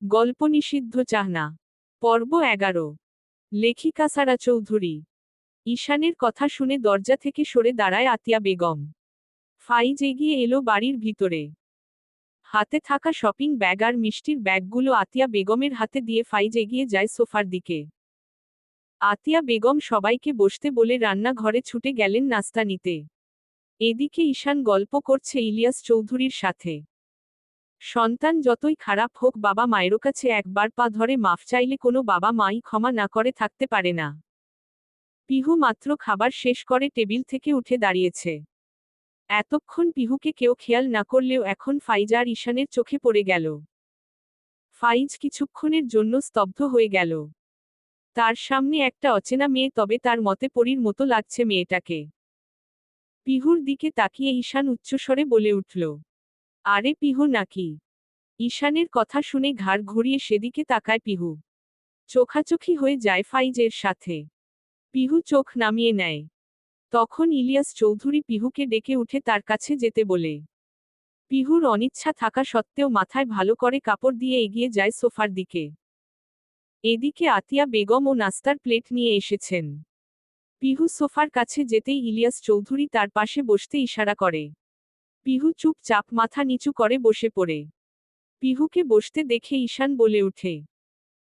গল্প নিষিদ্ধ চাহনা। পর্ব 11। লেখিকা সারা চৌধুরী। ঈশানের কথা শুনে দরজা থেকে সরে দাঁড়ায় আতিয়া বেগম। ফাইজ এগিয়ে এলো বাড়ির ভিতরে। হাতে থাকা শপিং ব্যাগ আর মিষ্টির ব্যাগগুলো আতিয়া বেগমের হাতে দিয়ে ফাইজ এগিয়ে যায় সোফার দিকে। আতিয়া বেগম সবাইকে বসতে বলে রান্নাঘরে ছুটে গেলেন নাস্তা নিতে। এদিকে ঈশান গল্প করছে ইলিয়াস চৌধুরীর সাথে। সন্তান যতই খারাপ হোক, বাবা মায়ের কাছে একবার পা ধরে মাফ চাইলে কোনো বাবা মাই ক্ষমা না করে থাকতে পারে না। পিহু মাত্র খাবার শেষ করে টেবিল থেকে উঠে দাঁড়িয়েছে। এতক্ষণ পিহুকে কেউ খেয়াল না করলেও এখন ফাইজ আর ঈশানের চোখে পড়ে গেল। ফাইজ কিছুক্ষণের জন্য স্তব্ধ হয়ে গেল। তার সামনে একটা অচেনা মেয়ে, তবে তার মতে পরীর মতো লাগছে মেয়েটাকে। পিহুর দিকে তাকিয়ে ঈশান উচ্চস্বরে বলে উঠল, আরে পিহু নাকি? ঈশানের কথা শুনে ঘাড় ঘুরিয়ে সেদিকে তাকায় পিহু। চোখাচোখি হয়ে যায় ফাইজের সাথে। পিহু চোখ নামিয়ে নেয়। তখন ইলিয়াস চৌধুরী পিহুকে ডেকে উঠে তার কাছে যেতে বলে। পিহুর অনিচ্ছা থাকা সত্ত্বেও মাথায় ভালো করে কাপড় দিয়ে এগিয়ে যায় সোফার দিকে। এদিকে আতিয়া বেগম ও নাস্তার প্লেট নিয়ে এসেছেন। পিহু সোফার কাছে যেতেই ইলিয়াস চৌধুরী তার পাশে বসতে ইশারা করে। পিহু চুপচাপ মাথা নিচু করে বসে পড়ে। পিহুকে বসতে দেখে ঈশান বলে উঠে,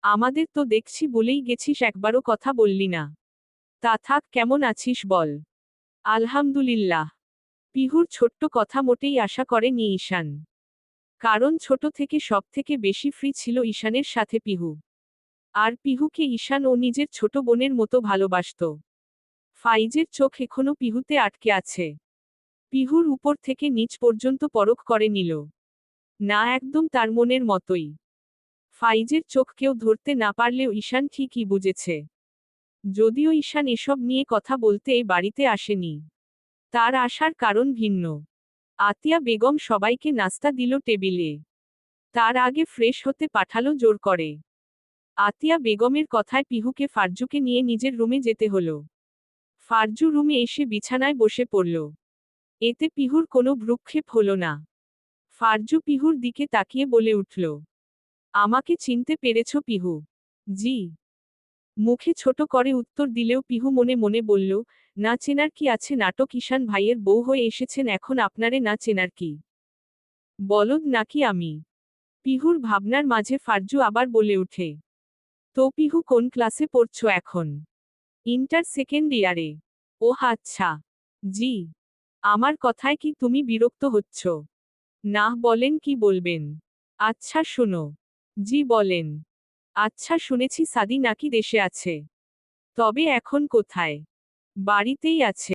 আমাদের তো দেখছি বলেই গেছিস, একবারও কথা বললি না। তা থাক, কেমন আছিস বল? আলহামদুলিল্লাহ। পিহুর ছোট্ট কথা মোটেই আশা করেনি ঈশান। কারণ ছোট থেকে সব থেকে বেশি ফ্রি ছিল ঈশানের সাথে পিহু। আর পিহুকে ঈশান ও নিজের ছোট বোনের মতো ভালোবাসত। ফাইজের চোখ এখনো পিহুতে আটকে আছে। পিহুর উপর থেকে নিচ পর্যন্ত পরখ করে নিল। না, একদম তার মনের মতোই। ফাইজের চোখ কেউ ধরতে না পারলেও ঈশান ঠিকই বুঝেছে। যদিও ঈশান এসব নিয়ে কথা বলতে এই বাড়িতে আসেনি। তার আসার কারণ ভিন্ন। আতিয়া বেগম সবাইকে নাস্তা দিল টেবিলে। তার আগে ফ্রেশ হতে পাঠালো জোর করে। আতিয়া বেগমের কথায় পিহুকে ফারজুকে নিয়ে নিজের রুমে যেতে হলো। ফারজু রুমে এসে বিছানায় বসে পড়ল। এতে পিহুর কোনো ভ্রুক্ষেপ হলো না। ফারজু পিহুর দিকে তাকিয়ে বলে উঠল, আমাকে চিনতে পেরেছ পিহু? জি। মুখে ছোট করে উত্তর দিলেও পিহু মনে মনে বলল, না চেনার কি আছে, নাটক। ঈশান ভাইয়ের বউ হয়ে এসেছেন, এখন আপনারে না চেনার কি? বলদ নাকি আমি? পিহুর ভাবনার মাঝে ফারজু আবার বলে উঠে, তো পিহু কোন ক্লাসে পড়ছো এখন? ইন্টার সেকেন্ড ইয়ারে। ও আচ্ছা। জি। আমার কথায় কি তুমি বিরক্ত হচ্ছ? না, বলেন কি বলবেন। আচ্ছা শোনো। জি বলেন। আচ্ছা, শুনেছি সাদি নাকি দেশে আছে। তবে এখন কোথায়? বাড়িতেই আছে।